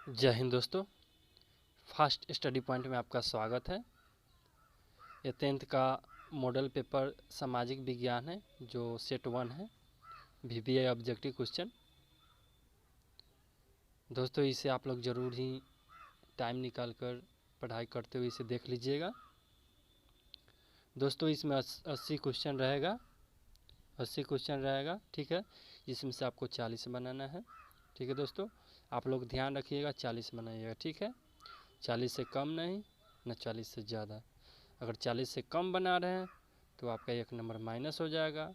जय हिंद दोस्तों। Fast study point में आपका स्वागत है। ये 10th का मॉडल पेपर सामाजिक विज्ञान है जो सेट 1 है, VBA ऑब्जेक्टिव क्वेश्चन। दोस्तों इसे आप लोग ज़रूर ही टाइम निकाल कर पढ़ाई करते हुए इसे देख लीजिएगा। दोस्तों इसमें 80 क्वेश्चन रहेगा, 80 क्वेश्चन रहेगा, ठीक है। जिसमें से आपको 40 बनाना है, ठीक है दोस्तों। आप लोग ध्यान रखिएगा, 40 बनाइएगा, ठीक है। 40 से कम नहीं, न 40 से ज़्यादा। अगर 40 से कम बना रहे हैं तो आपका 1 नंबर माइनस हो जाएगा।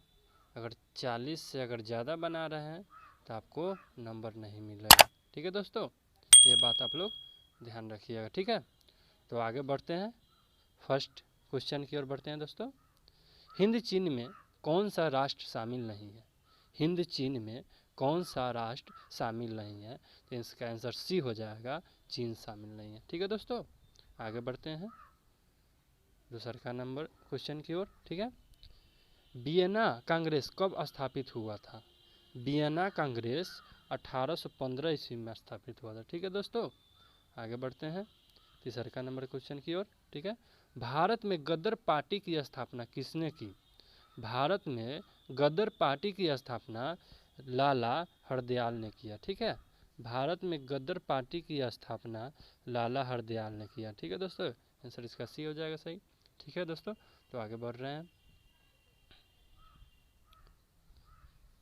अगर 40 से अगर ज़्यादा बना रहे हैं तो आपको नंबर नहीं मिलेगा, ठीक है दोस्तों। ये बात आप लोग ध्यान रखिएगा, ठीक है। तो आगे बढ़ते हैं, फर्स्ट क्वेश्चन की ओर बढ़ते हैं दोस्तों। हिंद चीन में कौन सा राष्ट्र शामिल नहीं है? हिंद चीन में कौन सा राष्ट्र शामिल नहीं है? तो इसका आंसर सी हो जाएगा, चीन शामिल नहीं है, ठीक है दोस्तों। आगे बढ़ते हैं दूसरा नंबर क्वेश्चन की ओर, ठीक है। वियना कांग्रेस कब स्थापित हुआ था? वियना कांग्रेस 1815 ईस्वी में स्थापित हुआ था, ठीक है दोस्तों। आगे बढ़ते हैं तीसरा नंबर क्वेश्चन की ओर, ठीक है। भारत में गदर पार्टी की स्थापना किसने की? भारत में गदर पार्टी की स्थापना लाला हरदयाल ने किया, ठीक है। भारत में गदर पार्टी की स्थापना लाला हरदयाल ने किया, ठीक है दोस्तों। आंसर इसका सी हो जाएगा सही, ठीक है दोस्तों। तो आगे बढ़ रहे हैं,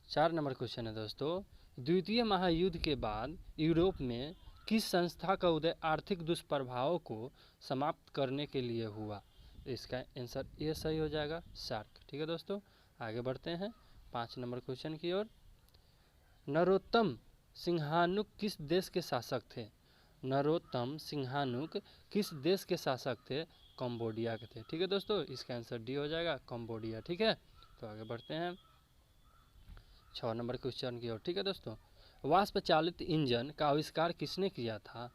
4 नंबर क्वेश्चन है दोस्तों। द्वितीय महायुद्ध के बाद यूरोप में किस संस्था का उदय आर्थिक दुष्प्रभावों को समाप्त करने के लिए हुआ? इसका आंसर ये सही हो जाएगा, सार्क, ठीक है दोस्तों। आगे बढ़ते हैं 5 नंबर क्वेश्चन की ओर। नरोत्तम सिंहानुक किस देश के शासक थे? नरोत्तम सिंहानुक किस देश के शासक थे? कंबोडिया के थे, ठीक है दोस्तों। इसका आंसर डी हो जाएगा, कंबोडिया, ठीक है। तो आगे बढ़ते हैं 6 नंबर क्वेश्चन की ओर, ठीक है दोस्तों। वाष्प चालित इंजन का आविष्कार किसने किया था?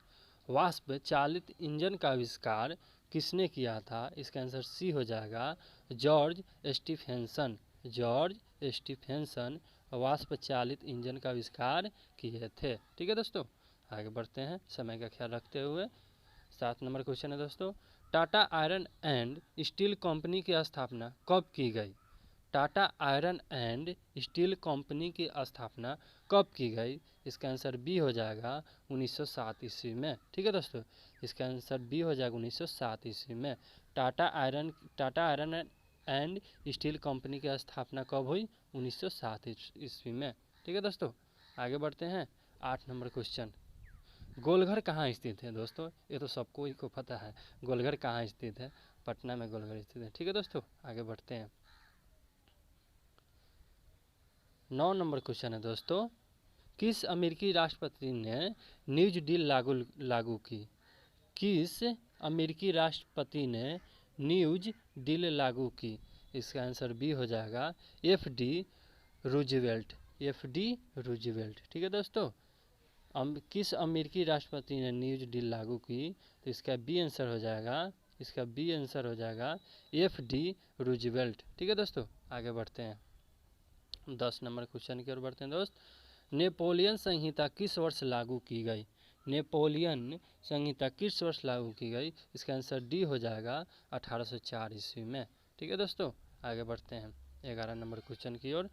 वाष्प चालित इंजन का आविष्कार किसने किया था? इसका आंसर सी हो जाएगा, जॉर्ज स्टीफेंसन। जॉर्ज स्टीफेंसन वाष्प चालित इंजन का आविष्कार किए थे, ठीक है दोस्तों। आगे बढ़ते हैं समय का ख्याल रखते हुए। 7 नंबर क्वेश्चन है दोस्तों। Tata iron and steel company की स्थापना कब की गई? Tata iron and steel company की स्थापना कब की गई? इसका आंसर बी हो जाएगा 1907 ईस्वी में, ठीक है दोस्तों। इसका आंसर बी हो जाएगा 1907 ईस्वी में। Tata iron and steel company की स्थापना कब हुई? 1907 ईस्वी में, ठीक है दोस्तों। आगे बढ़ते हैं 8 नंबर क्वेश्चन। गोलघर कहाँ स्थित है दोस्तों? ये तो सबको ही को पता है, गोलघर कहाँ स्थित है? पटना में गोलघर स्थित है, ठीक है दोस्तों। आगे बढ़ते हैं 9 नंबर क्वेश्चन है दोस्तों। किस अमेरिकी राष्ट्रपति ने न्यूज डील लागू की? किस अमेरिकी राष्ट्रपति ने न्यूज डील लागू की? इसका आंसर बी हो जाएगा, FD रूजवेल्ट। FD रूजवेल्ट, ठीक है दोस्तों। किस अमेरिकी राष्ट्रपति ने न्यूज डील लागू की? तो इसका बी आंसर हो जाएगा, इसका बी आंसर हो जाएगा FD रूजवेल्ट, ठीक है दोस्तों। आगे बढ़ते हैं 10 नंबर क्वेश्चन की ओर बढ़ते हैं दोस्त। नेपोलियन संहिता किस वर्ष लागू की गई? नेपोलियन संहिता किस वर्ष लागू की गई? इसका आंसर डी हो जाएगा 1804 ईस्वी में, ठीक है दोस्तों। आगे बढ़ते हैं 11 नंबर क्वेश्चन की ओर।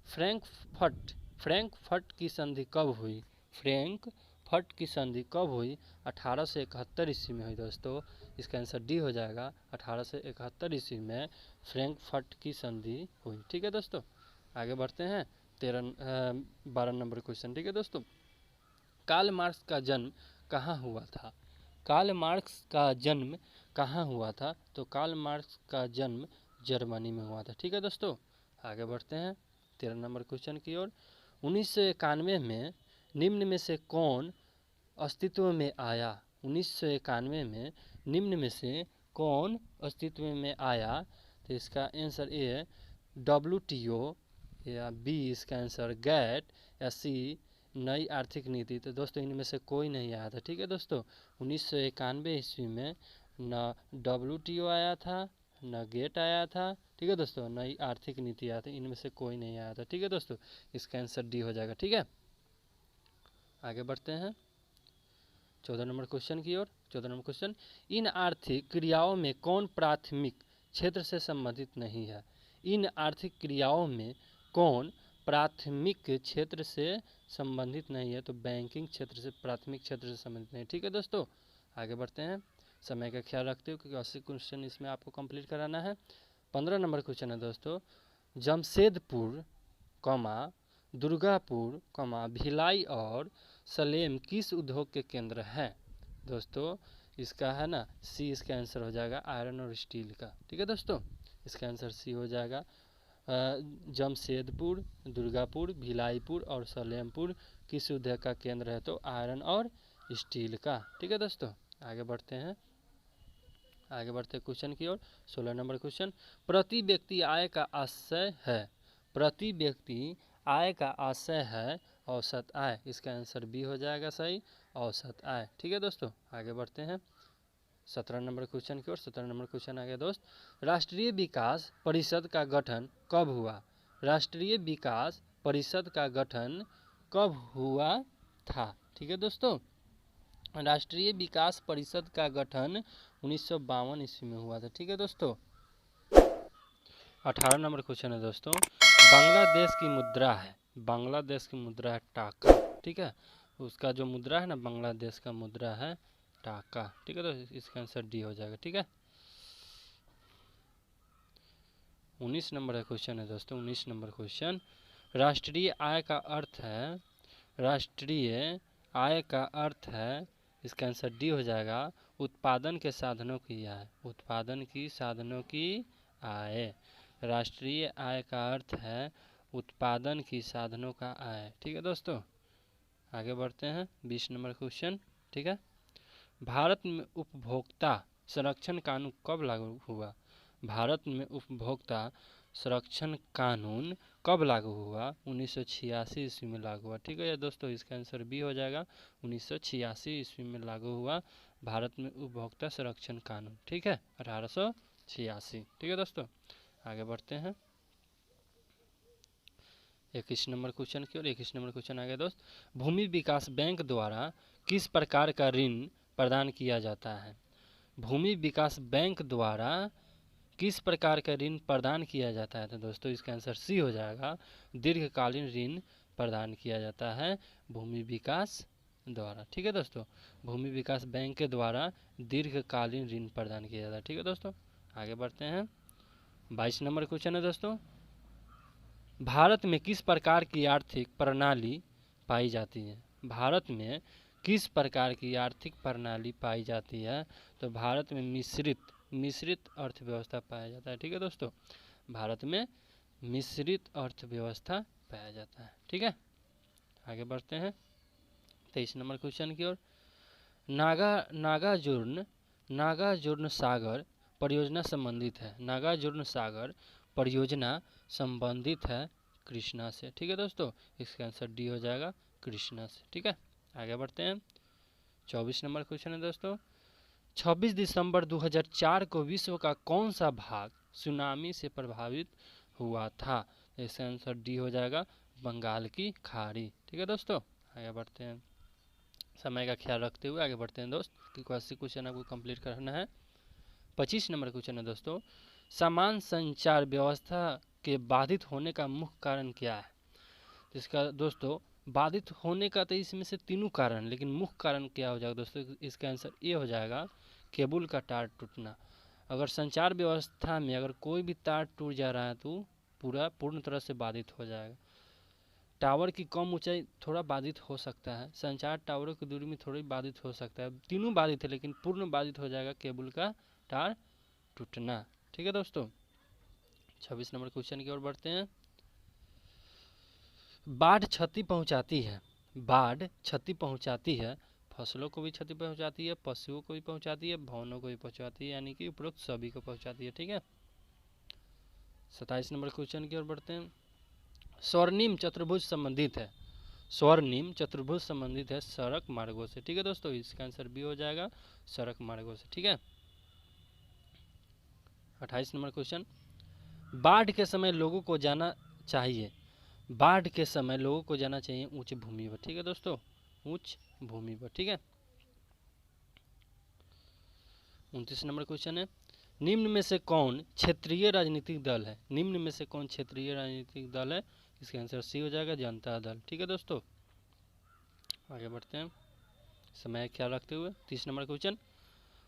फ्रैंकफर्ट की संधि कब हुई? फ्रैंकफर्ट की संधि कब हुई? 1871 ईस्वी में हुई दोस्तों। इसका आंसर डी हो जाएगा, 1871 ईस्वी में फ्रैंकफर्ट की संधि हुई, ठीक है दोस्तों। आगे बढ़ते हैं 12 नंबर क्वेश्चन, ठीक है दोस्तों। कार्ल मार्क्स का जन्म कहाँ हुआ था? कार्ल मार्क्स का जन्म कहाँ हुआ था? तो कार्ल मार्क्स का जन्म जर्मनी में हुआ था, ठीक है दोस्तों। आगे बढ़ते हैं 13 नंबर क्वेश्चन की ओर। 1991 में निम्न में से कौन अस्तित्व में आया? 1991 में निम्न में से कौन अस्तित्व में आया? तो इसका आंसर ए है WTO, या बी इसका आंसर गैट, या सी नई आर्थिक नीति। तो दोस्तों इनमें से कोई नहीं आया था, ठीक है दोस्तों। 1991 ईस्वी में न WTO आया था, न गेट आया था, ठीक है दोस्तों, नई आर्थिक नीति आया था। इनमें से कोई नहीं आया था, ठीक है दोस्तों। इसका आंसर डी हो जाएगा, ठीक है। आगे बढ़ते हैं 14 नंबर क्वेश्चन की ओर। 14 नंबर क्वेश्चन, इन आर्थिक क्रियाओं में कौन प्राथमिक क्षेत्र से संबंधित नहीं है? इन आर्थिक क्रियाओं में कौन प्राथमिक क्षेत्र से संबंधित नहीं है? तो बैंकिंग क्षेत्र से, प्राथमिक क्षेत्र से संबंधित नहीं। ठीक है दोस्तों, आगे बढ़ते हैं। समय का ख्याल रखते हो क्योंकि 80 क्वेश्चन इसमें आपको कंप्लीट कराना है। 15 नंबर क्वेश्चन है दोस्तों, जमशेदपुर, दुर्गापुर, भिलाई और सलेम किस उद्योग के केंद्र हैं? दोस्तों इसका है ना सी, इसका आंसर हो जाएगा आयरन और स्टील का। ठीक है दोस्तों, इसका आंसर सी हो जाएगा। जमशेदपुर, दुर्गापुर, भिलाईपुर और सलेमपुर किस उद्योग का केंद्र है? तो आयरन और स्टील का। ठीक है दोस्तों, आगे बढ़ते हैं। आगे बढ़ते क्वेश्चन की ओर। 16 नंबर क्वेश्चन, प्रति व्यक्ति आय का आशय है। प्रति व्यक्ति आय का आशय है औसत आय। इसका आंसर बी हो जाएगा सही, औसत आय। ठीक है दोस्तों, आगे बढ़ते हैं 17 नंबर क्वेश्चन की ओर। 17 नंबर क्वेश्चन आ गया दोस्त, राष्ट्रीय विकास परिषद का गठन कब हुआ? राष्ट्रीय विकास परिषद का गठन कब हुआ था? ठीक है दोस्तों, राष्ट्रीय विकास परिषद का गठन 1952 ईस्वी में हुआ था। ठीक है दोस्तों, 18 नंबर क्वेश्चन है दोस्तों, बांग्लादेश की मुद्रा है, बांग्लादेश की मुद्रा है टाका। ठीक है, उसका जो मुद्रा है ना, बांग्लादेश का मुद्रा है टाका। ठीक है, तो इसका आंसर डी हो जाएगा। ठीक है, 19 नंबर क्वेश्चन है दोस्तों। 19 नंबर क्वेश्चन, राष्ट्रीय आय का अर्थ है, राष्ट्रीय आय का अर्थ है, इसका आंसर डी हो जाएगा उत्पादन के साधनों की आय। उत्पादन की साधनों की आय। राष्ट्रीय आय का अर्थ है उत्पादन की साधनों का आय। ठीक है दोस्तों, आगे बढ़ते हैं 20 नंबर क्वेश्चन। ठीक है, भारत में उपभोक्ता संरक्षण कानून कब लागू हुआ? भारत में उपभोक्ता संरक्षण कानून कब लागू हुआ? 1986 ईस्वी में लागू हुआ। ठीक है दोस्तों, इसका आंसर बी हो जाएगा, 1986 ईस्वी में लागू हुआ भारत में उपभोक्ता संरक्षण कानून। ठीक है, 1886। ठीक है दोस्तों, आगे बढ़ते हैं 21 नंबर क्वेश्चन की ओर। 21 नंबर क्वेश्चन आ गया दोस्त, भूमि विकास बैंक द्वारा किस प्रकार का ऋण प्रदान किया जाता है? भूमि विकास बैंक द्वारा किस प्रकार का ऋण प्रदान किया जाता है? तो दोस्तों इसका आंसर सी हो जाएगा, दीर्घकालीन ऋण प्रदान किया जाता है भूमि विकास द्वारा। ठीक है दोस्तों, भूमि विकास बैंक के द्वारा दीर्घकालीन ऋण प्रदान किया जाता है। ठीक है दोस्तों, आगे बढ़ते हैं 22 नंबर क्वेश्चन है दोस्तों, भारत में किस प्रकार की आर्थिक प्रणाली पाई जाती है? भारत में किस प्रकार की आर्थिक प्रणाली पाई जाती है? तो भारत में मिश्रित अर्थव्यवस्था पाया जाता है। ठीक है दोस्तों, भारत में मिश्रित अर्थव्यवस्था पाया जाता है। ठीक है, आगे बढ़ते हैं 23 नंबर क्वेश्चन की ओर। नागार्जुन सागर परियोजना संबंधित है। नागार्जुन सागर परियोजना संबंधित है कृष्णा से। ठीक है दोस्तों, इसका आंसर डी हो जाएगा, कृष्णा से। ठीक है, आगे बढ़ते हैं 24 नंबर क्वेश्चन है दोस्तों, 26 दिसंबर 2004 को विश्व का कौन सा भाग सुनामी से प्रभावित हुआ था? इसका आंसर डी हो जाएगा, बंगाल की खाड़ी। ठीक है दोस्तों, आगे बढ़ते हैं, समय का ख्याल रखते हुए आगे बढ़ते हैं दोस्त, क्योंकि 80 क्वेश्चन आपको कंप्लीट करना है। 25 नंबर क्वेश्चन है दोस्तों, समान संचार व्यवस्था के बाधित होने का मुख्य कारण क्या है? इसका दोस्तों बाधित होने का तो इसमें से तीनों कारण, लेकिन मुख्य कारण क्या हो जाएगा दोस्तों? इसका आंसर ए हो जाएगा, केबल का तार टूटना। अगर संचार व्यवस्था में अगर कोई भी तार टूट जा रहा है तो पूर्ण तरह से बाधित हो जाएगा। टावर की कम ऊंचाई थोड़ा बाधित हो सकता है, संचार टावरों की दूरी में थोड़ी बाधित हो सकता है, तीनों बाधित है, लेकिन पूर्ण बाधित हो जाएगा केबल का तार टूटना। ठीक है दोस्तों, 26 नंबर क्वेश्चन की ओर बढ़ते हैं। बाढ़ क्षति पहुंचाती है, बाढ़ क्षति पहुंचाती है, फसलों को भी क्षति पहुंचाती है, पशुओं को भी पहुंचाती है, भवनों को भी पहुंचाती है, यानी कि उपरोक्त सभी को पहुंचाती है। ठीक है, 27 नंबर क्वेश्चन की ओर बढ़ते हैं। स्वर्णिम चतुर्भुज संबंधित है, स्वर्णिम चतुर्भुज संबंधित है सड़क मार्गों से। ठीक है दोस्तों, इसका आंसर बी हो जाएगा, सड़क मार्गों से। ठीक है, 28 नंबर क्वेश्चन, बाढ़ के समय लोगों को जाना चाहिए, बाढ़ के समय लोगों को जाना चाहिए उच्च भूमि पर। ठीक है दोस्तों, उच्च भूमि पर। ठीक है, 29 नंबर क्वेश्चन है, निम्न में से कौन क्षेत्रीय राजनीतिक दल है? निम्न में से कौन क्षेत्रीय राजनीतिक दल है? इसका आंसर सी हो जाएगा, जनता दल। ठीक है दोस्तों, आगे बढ़ते हैं समय ख्याल रखते हुए। 30 नंबर क्वेश्चन,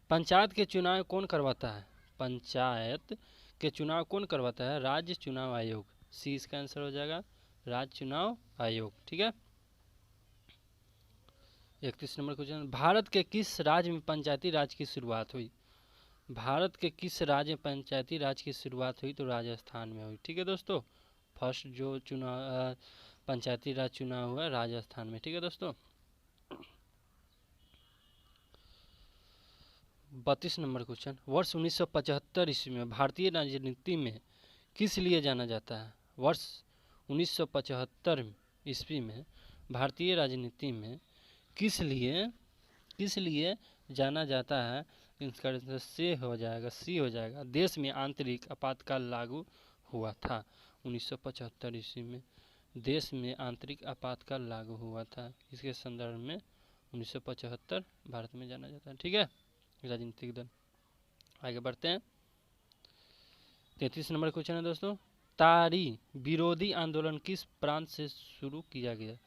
पंचायत के चुनाव कौन करवाता है? पंचायत के चुनाव कौन करवाता है? राज्य चुनाव आयोग। सी इसका आंसर हो जाएगा, राज्य चुनाव आयोग। ठीक है। 31 नंबर क्वेश्चन, भारत के किस राज्य में पंचायती राज की शुरुआत हुई? भारत के किस राज्य में पंचायती राज की शुरुआत हुई? तो राजस्थान में हुई। ठीक है दोस्तों, फर्स्ट जो चुनाव पंचायती राज चुनाव हुआ राजस्थान में। ठीक है दोस्तों। 32 नंबर क्वेश्चन, वर्ष 1975 ईस्वी में भारतीय राजनीति में किस लिए जाना जाता है? वर्ष 1975 ईस्वी में भारतीय राजनीति में किस लिए जाना जाता है? इसका आंसर सी हो जाएगा, सी हो जाएगा, देश में आंतरिक आपातकाल लागू हुआ था। 1975 ईस्वी में देश में आंतरिक आपातकाल लागू हुआ था, इसके संदर्भ में 1975 भारत में जाना जाता है। ठीक है, राजनीतिक दल। आगे बढ़ते हैं 33 नंबर क्वेश्चन है दोस्तों, तारी विरोधी आंदोलन किस प्रांत से शुरू किया गया?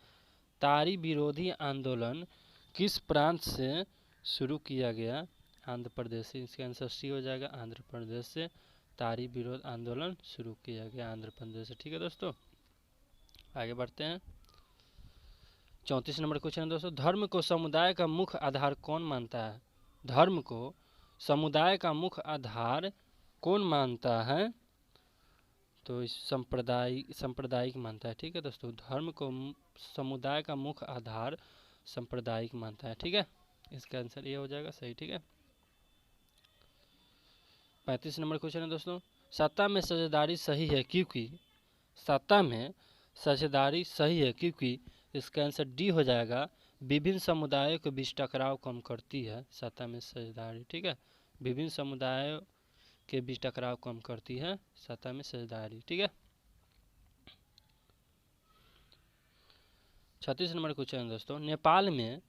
तारी विरोधी आंदोलन किस प्रांत से शुरू किया गया? आंध्र प्रदेश से। इसका आंसर सी हो जाएगा, आंध्र प्रदेश से तारी विरोध आंदोलन शुरू किया गया, आंध्र प्रदेश से। ठीक है दोस्तों, आगे बढ़ते हैं 34 नंबर क्वेश्चन है दोस्तों, धर्म को समुदाय का मुख्य आधार कौन मानता है? धर्म को समुदाय का मुख्य आधार कौन मानता है? तो इस सांप्रदायिक मानता है। ठीक है दोस्तों, धर्म को समुदाय का मुख्य आधार सांप्रदायिक मानता है। ठीक है, इसका आंसर ये हो जाएगा सही। ठीक है। 35 नंबर क्वेश्चन है दोस्तों, सत्ता में साझेदारी सही है क्योंकि? सत्ता में साझेदारी सही है क्योंकि इसका आंसर डी हो जाएगा, विभिन्न समुदायों के बीच टकराव कम करती है सत्ता में साझेदारी। ठीक है, विभिन्न समुदायों के बीच टकराव कम करती है सत्ता में साझेदारी। ठीक है। 36 नंबर क्वेश्चन है दोस्तों, नेपाल में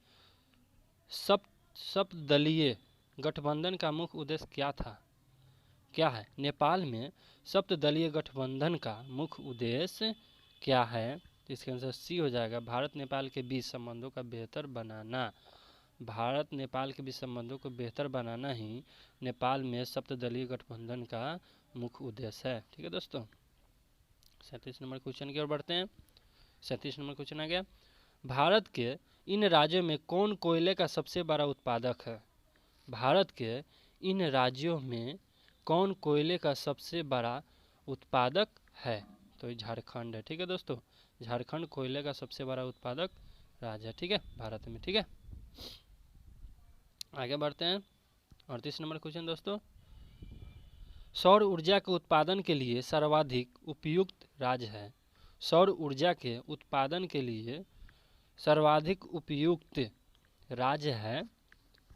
सप्तदलीय गठबंधन का मुख्य उद्देश्य क्या है? नेपाल में सप्तदलीय गठबंधन का मुख्य उद्देश्य क्या है? इसका आंसर सी हो जाएगा, भारत नेपाल के बीच संबंधों का बेहतर बनाना। भारत नेपाल के बीच संबंधों को बेहतर बनाना ही नेपाल में सप्तदलीय गठबंधन का मुख्य उद्देश्य है। ठीक है दोस्तों, 37 नंबर क्वेश्चन की ओर बढ़ते हैं। 37 नंबर क्वेश्चन आ गया, भारत के इन राज्यों में कौन कोयले का सबसे बड़ा उत्पादक है? भारत के इन राज्यों में कौन कोयले का सबसे बड़ा उत्पादक है? तो झारखंड है। ठीक है दोस्तों, झारखंड कोयले का सबसे बड़ा उत्पादक राज्य है। ठीक है, भारत में। ठीक है, आगे बढ़ते हैं 38 नंबर क्वेश्चन दोस्तों, सौर ऊर्जा के उत्पादन के लिए सर्वाधिक उपयुक्त राज्य है? सौर ऊर्जा के उत्पादन के लिए सर्वाधिक उपयुक्त राज्य है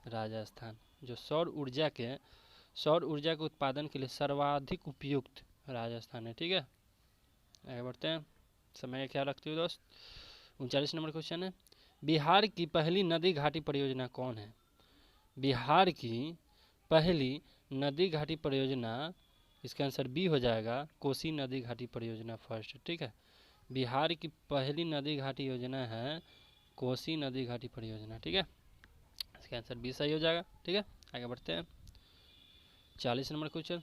राजस्थान। जो सौर ऊर्जा के उत्पादन के लिए सर्वाधिक उपयुक्त राजस्थान है। ठीक है, आगे बढ़ते हैं समय का ख्याल रखते हुए दोस्त। 39 नंबर क्वेश्चन है, बिहार की पहली नदी घाटी परियोजना कौन है? बिहार की पहली नदी घाटी परियोजना, इसका आंसर बी हो जाएगा, कोसी नदी घाटी परियोजना फर्स्ट। ठीक है, बिहार की पहली नदी घाटी योजना है कोसी नदी घाटी परियोजना। ठीक है, इसका आंसर बी सही हो जाएगा। ठीक है, आगे बढ़ते हैं 40 number question,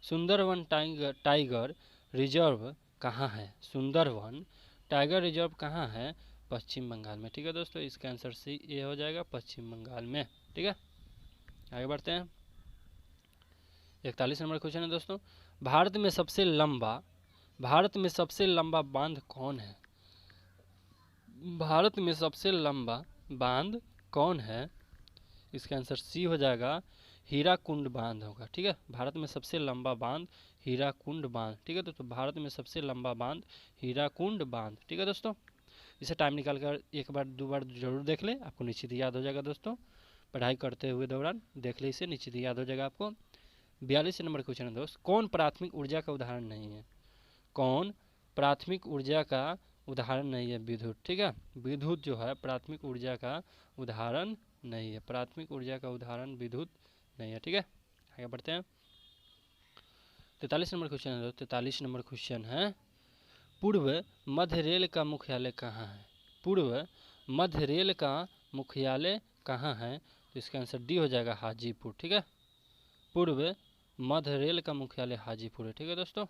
Sundarban tiger reserve कहाँ है? सुंदरवन टाइगर रिजर्व कहाँ है? पश्चिम बंगाल में। ठीक है दोस्तों, इसका आंसर सी ए हो जाएगा, पश्चिम बंगाल में। ठीक है, आगे बढ़ते हैं 41 नंबर क्वेश्चन है दोस्तों, भारत में सबसे लंबा बांध कौन है? भारत में सबसे लंबा बांध कौन है? इसका आंसर सी हो जाएगा, हीराकुंड बांध होगा। ठीक है, भारत में सबसे लंबा बांध हीराकुंड बांध। ठीक है दोस्तों, भारत में सबसे लंबा बांध हीराकुंड बांध। ठीक है दोस्तों, इसे टाइम निकाल कर एक बार दो बार जरूर देख ले, आपको निश्चित याद हो जाएगा दोस्तों। पढ़ाई करते हुए दौरान देख ले, इसे निश्चित याद हो जाएगा आपको। 42 नंबर क्वेश्चन है दोस्त, कौन प्राथमिक ऊर्जा का उदाहरण नहीं है? कौन प्राथमिक ऊर्जा का उदाहरण नहीं है? विद्युत। ठीक है, विद्युत जो है प्राथमिक ऊर्जा का उदाहरण नहीं है। प्राथमिक ऊर्जा का उदाहरण विद्युत नहीं है। ठीक है, आगे बढ़ते हैं। 43 नंबर क्वेश्चन है दोस्तों। 43 नंबर क्वेश्चन है, पूर्व मध्य रेल का मुख्यालय कहाँ है? पूर्व मध्य रेल का मुख्यालय कहाँ है? तो इसका आंसर डी हो जाएगा, हाजीपुर। ठीक है, पूर्व मध्य रेल का मुख्यालय हाजीपुर है। ठीक है दोस्तों,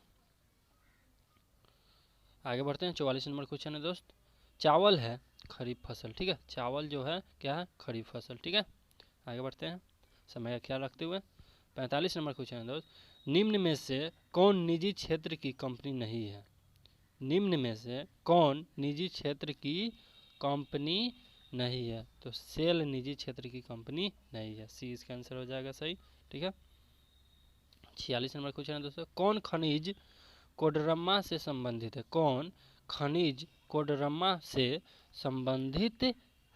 आगे बढ़ते हैं। 44 नंबर क्वेश्चन है दोस्त, चावल है खरीफ फसल। ठीक है, चावल जो है क्या है? खरीफ फसल। ठीक है, आगे बढ़ते हैं समय का ख्याल रखते हुए। 45 नंबर क्वेश्चन है दोस्त, निम्न में से कौन निजी क्षेत्र की कंपनी नहीं है? निम्न में से कौन निजी क्षेत्र की कंपनी नहीं है? तो सेल निजी क्षेत्र की कंपनी नहीं है। सी इसका आंसर हो जाएगा सही। ठीक है, 46 नंबर क्वेश्चन है दोस्तों, कौन खनिज कोडरमा से संबंधित है? कौन खनिज कोडरमा से संबंधित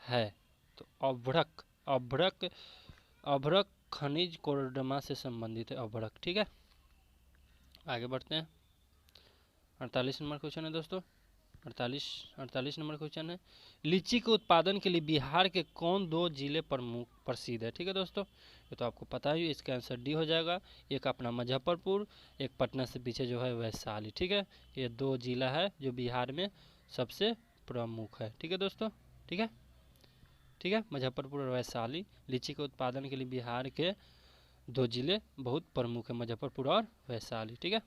है? तो अभ्रक अभ्रक अभ्रक खनिज कोडरमा से संबंधित है, अभ्रक। ठीक है, आगे बढ़ते हैं। 48 नंबर क्वेश्चन है दोस्तों, 48 नंबर क्वेश्चन है, लीची के उत्पादन के लिए बिहार के कौन दो जिले प्रसिद्ध है? ठीक है दोस्तों, ये तो आपको पता ही, इसका आंसर डी हो जाएगा। एक अपना मुजफ्फरपुर, एक पटना से पीछे जो है वैशाली। ठीक है, ये दो जिला है जो बिहार में सबसे प्रमुख है। ठीक है दोस्तों, ठीक है, ठीक है, मुजफ्फरपुर और वैशाली लीची के उत्पादन के लिए बिहार के दो जिले बहुत प्रमुख है, मुजफ्फरपुर और वैशाली। ठीक है,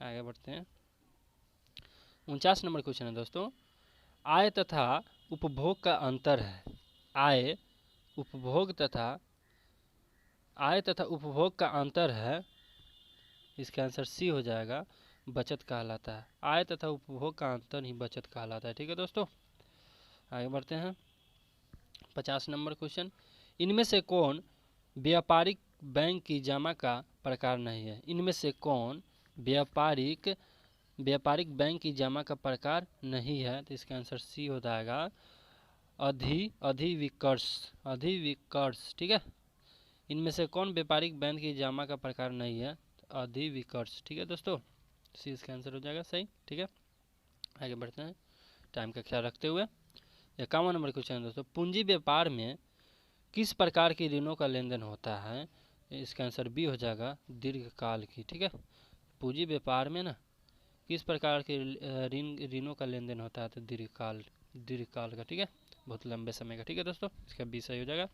आगे बढ़ते हैं। 49 नंबर क्वेश्चन है दोस्तों, आय तथा उपभोग का अंतर है। आय तथा उपभोग का अंतर है, इसका आंसर सी हो जाएगा, बचत कहलाता है। आय तथा उपभोग का अंतर ही बचत कहलाता है। ठीक है दोस्तों, आगे बढ़ते हैं। 50 नंबर क्वेश्चन, इनमें से कौन व्यापारिक बैंक की जमा का प्रकार नहीं है? इनमें से कौन व्यापारिक बैंक की जमा का प्रकार नहीं है? तो इसका आंसर सी हो जाएगा, अधिविकर्ष। ठीक है, इनमें से कौन व्यापारिक बैंक की जमा का प्रकार नहीं है? तो अधिविकर्ष। ठीक है दोस्तों, सी इसका आंसर हो जाएगा सही। ठीक है, आगे बढ़ते हैं टाइम का ख्याल रखते हुए। 51 नंबर क्वेश्चन है दोस्तों, पूंजी व्यापार में किस प्रकार की ऋणों का लेन देन होता है? इसका आंसर बी हो जाएगा, दीर्घकाल की। ठीक है, पूंजी व्यापार में ना किस प्रकार के ऋणों का लेन देन होता है? तो दीर्घकाल का। ठीक है, बहुत लंबे समय का। ठीक है दोस्तों, इसका बी सही हो जाएगा।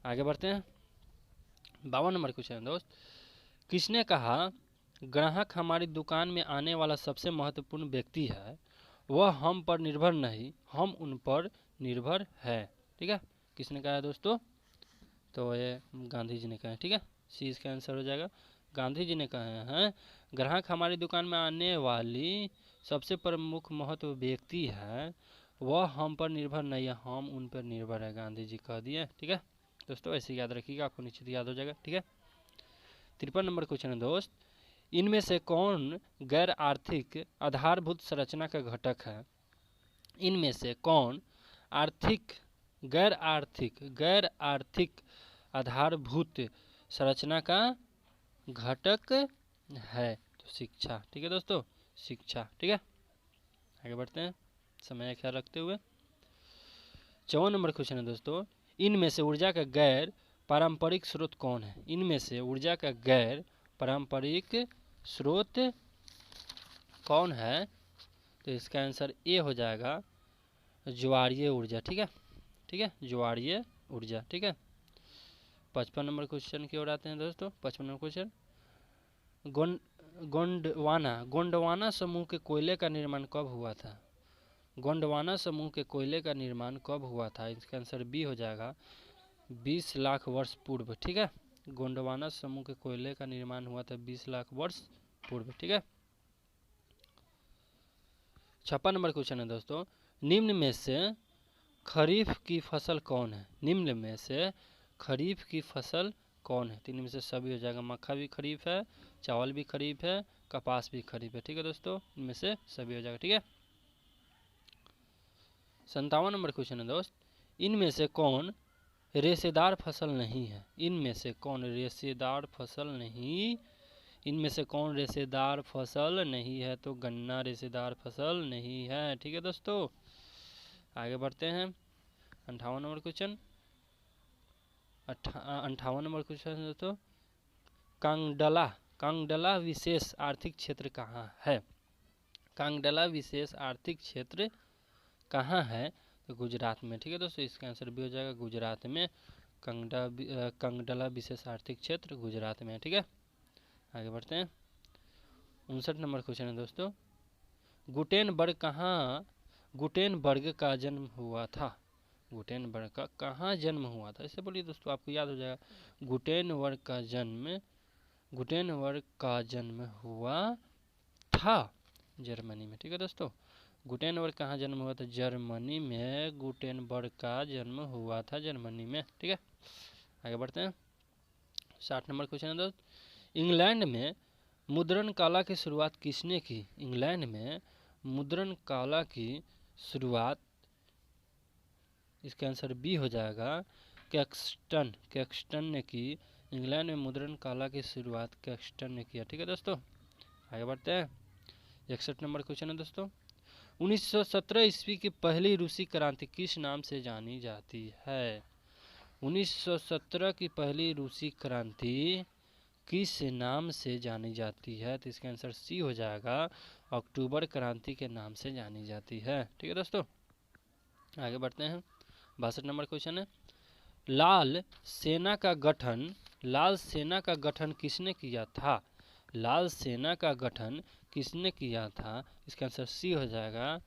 आगे बढ़ते हैं। 52 नंबर क्वेश्चन है दोस्त, किसने कहा ग्राहक हमारी दुकान में आने वाला सबसे महत्वपूर्ण व्यक्ति है, वह हम पर निर्भर नहीं, हम उन पर निर्भर है? ठीक है, किसने कहा है दोस्तों? तो ये गांधी जी ने कहा है। ठीक है, सी इसका आंसर हो जाएगा, गांधी जी ने कहे हैं ग्राहक हमारी दुकान में आने वाली सबसे प्रमुख महत्व व्यक्ति है, वह हम पर निर्भर नहीं है, हम उन पर निर्भर है, गांधी जी कह दिए। ठीक है दोस्तों, ऐसे याद रखिएगा, आपको निश्चित याद हो जाएगा। ठीक है, 53 नंबर क्वेश्चन है दोस्त, इनमें से कौन गैर आर्थिक आधारभूत संरचना का घटक है? इनमें से कौन गैर आर्थिक आधारभूत संरचना का घटक है? तो शिक्षा। ठीक है दोस्तों, शिक्षा। ठीक है, आगे बढ़ते हैं समय का ख्याल रखते हुए। 54 नंबर क्वेश्चन है दोस्तों, इनमें से ऊर्जा का गैर पारंपरिक स्रोत कौन है? इनमें से ऊर्जा का गैर पारंपरिक स्रोत कौन है? तो इसका आंसर ए हो जाएगा, ज्वारीय ऊर्जा। ठीक है, ठीक है, ज्वारीय ऊर्जा। ठीक है, 55 नंबर क्वेश्चन की ओर आते हैं दोस्तों। 55 नंबर क्वेश्चन, गोंडवाना समूह के कोयले का निर्माण कब हुआ था? गोंडवाना समूह के कोयले का निर्माण कब हुआ था? इसका आंसर बी हो जाएगा, 20 लाख वर्ष पूर्व। ठीक है, गोंडवाना समूह के कोयले का निर्माण हुआ था 20 लाख वर्ष पूर्व। ठीक है, 56 नंबर क्वेश्चन है दोस्तों, निम्न में से खरीफ की फसल कौन है? निम्न में से खरीफ की फसल कौन है? तीन में से सभी हो जाएगा, मक्का भी खरीफ है, चावल भी खरीफ है, कपास भी खरीफ है। ठीक है दोस्तों, इनमें से सभी हो जाएगा। ठीक है, 57 नंबर क्वेश्चन है दोस्त, इनमें से कौन रेशेदार फसल नहीं है? इनमें से कौन रेशेदार फसल नहीं? इनमें से कौन रेशेदार फसल नहीं है? तो गन्ना रेशेदार फसल नहीं है। ठीक है दोस्तों, आगे बढ़ते हैं। 58 नंबर क्वेश्चन, 58 नंबर क्वेश्चन है दोस्तों, कांगडला कांगडला विशेष आर्थिक क्षेत्र कहाँ है? कांगडला विशेष आर्थिक क्षेत्र कहाँ है? तो गुजरात में। ठीक है दोस्तों, इसका आंसर भी हो जाएगा गुजरात में। कांगडला विशेष आर्थिक क्षेत्र गुजरात में। ठीक है, आगे बढ़ते हैं। 59 नंबर क्वेश्चन है दोस्तों, गुटेनबर्ग का जन्म हुआ था? गुटेनबर्ग का कहाँ जन्म हुआ था? इससे बोलिए दोस्तों, आपको याद हो जाएगा। गुटेनबर्ग का जन्म हुआ था जर्मनी में। ठीक है दोस्तों, गुटेनबर्ग कहाँ जन्म हुआ था? जर्मनी में गुटेनबर्ग का जन्म हुआ था, जर्मनी में। ठीक है, आगे बढ़ते हैं। 60 नंबर क्वेश्चन है दोस्त, इंग्लैंड में मुद्रण कला की शुरुआत किसने की? इंग्लैंड में मुद्रण कला की शुरुआत, इसका आंसर बी हो जाएगा कैक्सटन ने की। इंग्लैंड में मुद्रण कला की शुरुआत कैक्सटन ने किया। ठीक है दोस्तों, आगे बढ़ते हैं। 61 नंबर क्वेश्चन है दोस्तों, 1917 ईस्वी की पहली रूसी क्रांति किस नाम से जानी जाती है? 1917 की पहली रूसी क्रांति किस नाम से जानी जाती है? तो इसका आंसर सी हो जाएगा, अक्टूबर क्रांति के नाम से जानी जाती है। ठीक है दोस्तों, आगे बढ़ते हैं। 62 नंबर क्वेश्चन है, लाल सेना का गठन किसने किया था? लाल सेना का गठन किसने किया था? इसका आंसर सी हो जाएगा,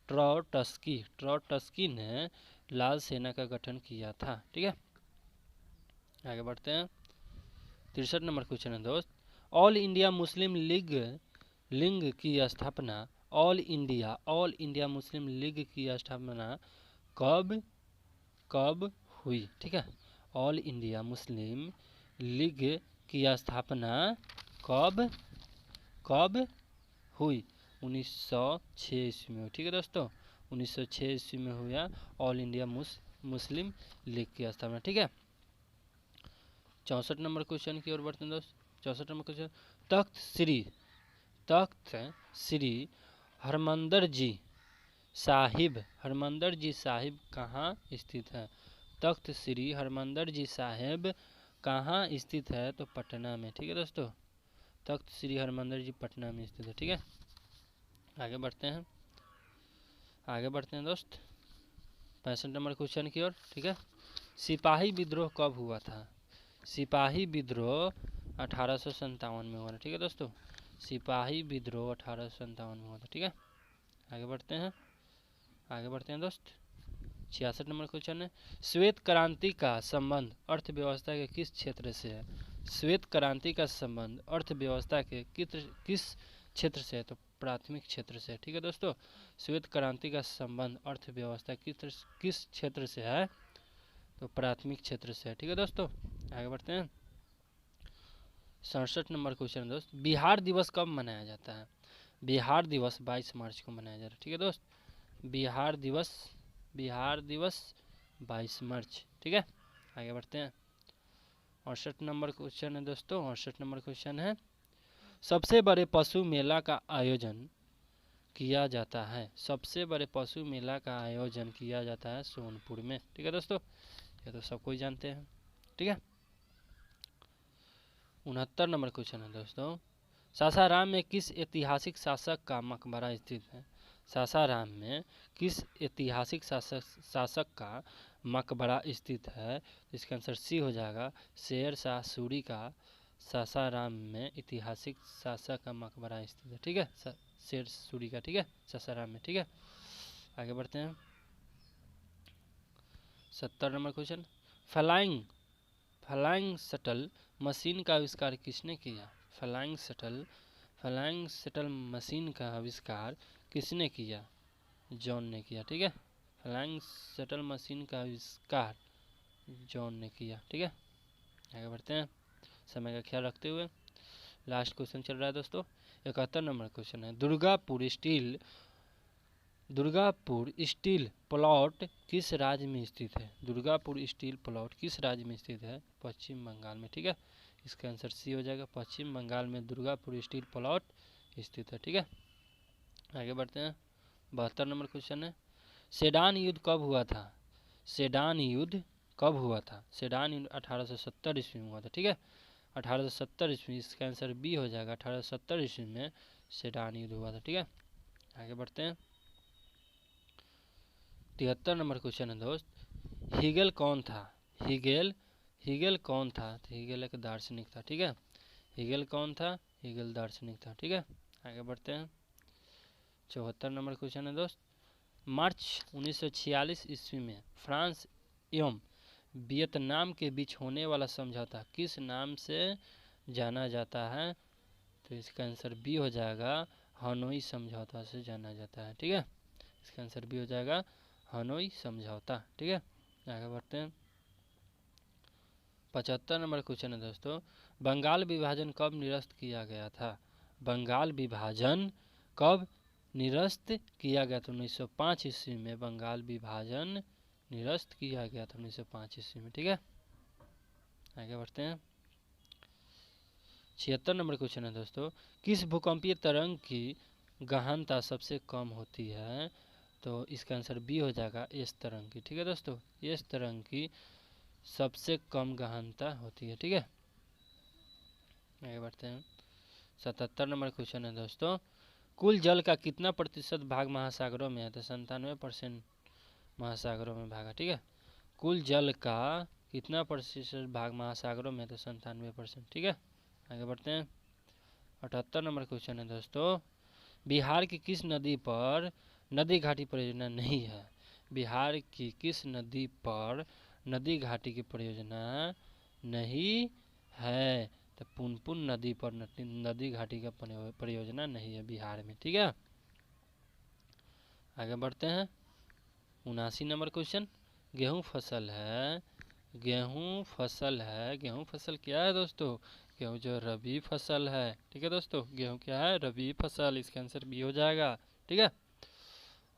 ट्रॉटस्की ने लाल सेना का गठन किया था। ठीक है, आगे बढ़ते हैं। 63 नंबर क्वेश्चन है दोस्त, ऑल इंडिया मुस्लिम लीग की स्थापना ऑल इंडिया मुस्लिम लीग की स्थापना कब हुई? ठीक है, ऑल इंडिया मुस्लिम लीग की स्थापना कब हुई? 1906 ईस्वी में। ठीक है दोस्तों, 1906 ईस्वी में हुआ ऑल इंडिया मुस्लिम लीग की स्थापना। ठीक है, 64 नंबर क्वेश्चन की ओर बढ़ते हैं दोस्त। 64 नंबर क्वेश्चन, तख्त श्री हरमंदर जी साहिब कहाँ स्थित है? तख्त श्री हरमंदर जी साहिब कहाँ स्थित है? तो पटना में। ठीक है दोस्तों, तख्त श्री हरमंदर जी पटना में स्थित है। ठीक है, आगे बढ़ते हैं दोस्त 65 नंबर क्वेश्चन की ओर। ठीक है, सिपाही विद्रोह कब हुआ था? सिपाही विद्रोह 1857 में हुआ था। ठीक है दोस्तों, सिपाही विद्रोह 1857 में हुआ था। ठीक है, आगे बढ़ते हैं दोस्त। 66 नंबर क्वेश्चन है, श्वेत क्रांति का संबंध अर्थव्यवस्था के किस क्षेत्र से है? श्वेत क्रांति का संबंध अर्थव्यवस्था के किस क्षेत्र से है? तो प्राथमिक क्षेत्र से। ठीक है दोस्तों, श्वेत क्रांति का संबंध अर्थव्यवस्था किस क्षेत्र से है? तो प्राथमिक क्षेत्र से है। ठीक है दोस्तों, आगे बढ़ते हैं। 67 नंबर क्वेश्चन है दोस्त, बिहार दिवस कब मनाया जाता है? बिहार दिवस 22 मार्च को मनाया जा रहा है। ठीक है दोस्त, बिहार दिवस 22 मार्च। ठीक है, आगे बढ़ते हैं। 68 नंबर क्वेश्चन है दोस्तों, 68 नंबर क्वेश्चन है, सबसे बड़े पशु मेला का आयोजन किया जाता है? सबसे बड़े पशु मेला का आयोजन किया जाता है सोनपुर में। ठीक है दोस्तों, ये तो सब कोई जानते हैं। ठीक है, 69 नंबर क्वेश्चन है दोस्तों, सासाराम में किस ऐतिहासिक शासक का मकबरा स्थित है? सासाराम में किस ऐतिहासिक शासक का मकबरा स्थित है? इसका आंसर सी हो जाएगा, शेर शाह सूरी का सासाराम में ऐतिहासिक शासक का मकबरा स्थित है। ठीक है, शेर सूरी का। ठीक है, सासाराम में। ठीक है, आगे बढ़ते हैं। 70 number question, flying shuttle machine का आविष्कार किसने किया? फ्लाइंग शटल मशीन का आविष्कार किसने किया? जॉन ने किया। ठीक है, फ्लाइंग शटल मशीन का आविष्कार जॉन ने किया। ठीक है, आगे बढ़ते हैं समय का ख्याल रखते हुए। लास्ट क्वेश्चन चल रहा है दोस्तों, 71 नंबर क्वेश्चन है, दुर्गापुर स्टील प्लांट किस राज्य में स्थित है? दुर्गापुर स्टील प्लांट किस राज्य में स्थित है? पश्चिम बंगाल में। ठीक है, इसका आंसर सी हो जाएगा, पश्चिम बंगाल में दुर्गापुर स्टील प्लांट स्थित है। ठीक है, आगे बढ़ते हैं। 72 नंबर क्वेश्चन है, सेडान युद्ध कब हुआ था? सेडान युद्ध कब हुआ था? सेडान युद्ध 1870 ईस्वी में हुआ था। ठीक है, 1870 ईस्वी, इसका आंसर बी हो जाएगा। 1870 ईस्वी में सेडान युद्ध हुआ था। ठीक है, आगे बढ़ते हैं। 73 नंबर क्वेश्चन है दोस्त, हीगल कौन था? हीगल कौन था? तो हीगल एक दार्शनिक था। ठीक है, हीगल कौन था? हीगल दार्शनिक था। ठीक है, आगे बढ़ते हैं। 74 नंबर क्वेश्चन है दोस्त, मार्च 1946 ईस्वी में फ्रांस एवं वियतनाम के बीच होने वाला समझौता किस नाम से जाना जाता है? तो इसका आंसर बी हो जाएगा, हनोई समझौता से जाना जाता है। ठीक है, इसका आंसर बी हो जाएगा, हनोई समझौता। ठीक है, आगे बढ़ते हैं। 75 नंबर क्वेश्चन है दोस्तों, बंगाल विभाजन कब निरस्त किया गया था? बंगाल विभाजन कब निरस्त किया गया था? 1905 ईस्वी में बंगाल विभाजन निरस्त किया गया था, 1905 ईस्वी में। ठीक है, आगे बढ़ते हैं। 76 नंबर क्वेश्चन है दोस्तों, किस भूकंपीय तरंग की गहनता सबसे कम होती है? तो इसका आंसर बी हो जाएगा, एस तरंग की। ठीक है दोस्तों, एस तरंग की सबसे कम गहनता होती है। ठीक है, आगे बढ़ते हैं। 77 नंबर क्वेश्चन है दोस्तों, कुल जल का कितना प्रतिशत भाग महासागरों में है? तो 97% महासागरों में भाग है। ठीक है, कुल जल का कितना प्रतिशत भाग महासागरों में है? तो 97%। ठीक है, आगे बढ़ते हैं। 78 नंबर क्वेश्चन है दोस्तों, बिहार की किस नदी पर नदी घाटी परियोजना नहीं है? बिहार की किस नदी पर नदी घाटी की परियोजना नहीं है? तो पुनपुन नदी पर नदी घाटी का परियोजना नहीं है बिहार में। ठीक है, आगे बढ़ते हैं। 79 नंबर क्वेश्चन, गेहूं फसल है, गेहूं फसल है, गेहूं फसल क्या है दोस्तों? गेहूं जो रबी फसल है। ठीक है दोस्तों, गेहूं क्या है? रबी फसल। इसका आंसर बी हो जाएगा। ठीक है,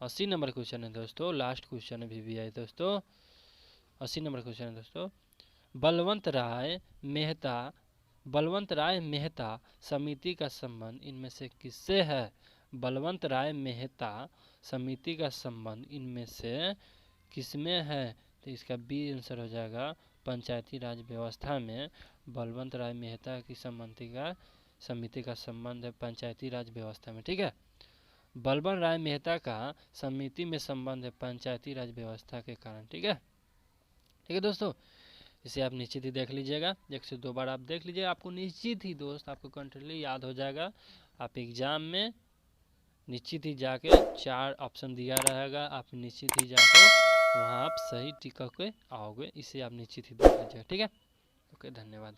80 नंबर क्वेश्चन है दोस्तों, लास्ट क्वेश्चन है VVI दोस्तों। 80 नंबर क्वेश्चन है दोस्तों, बलवंत राय मेहता समिति का संबंध इनमें से किससे है? बलवंत राय मेहता समिति का संबंध इनमें से किसमें है? तो इसका बी आंसर हो जाएगा, पंचायती राज व्यवस्था में बलवंत राय मेहता की समिति का संबंध है पंचायती राज व्यवस्था में। ठीक है, बलवंत राय मेहता का समिति में संबंध है पंचायती राज व्यवस्था के कारण। ठीक है, ठीक है दोस्तों, इसे आप निश्चित ही देख लीजिएगा, 1 से 2 बार आप देख लीजिए, आपको निश्चित ही दोस्त आपको कंट्रोली याद हो जाएगा। आप एग्जाम में निश्चित ही जाके 4 ऑप्शन दिया रहेगा, आप निश्चित ही जाकर वहाँ आप सही टिक के आओगे। इसे आप निश्चित ही देख लीजिएगा। ठीक है, ओके, धन्यवाद।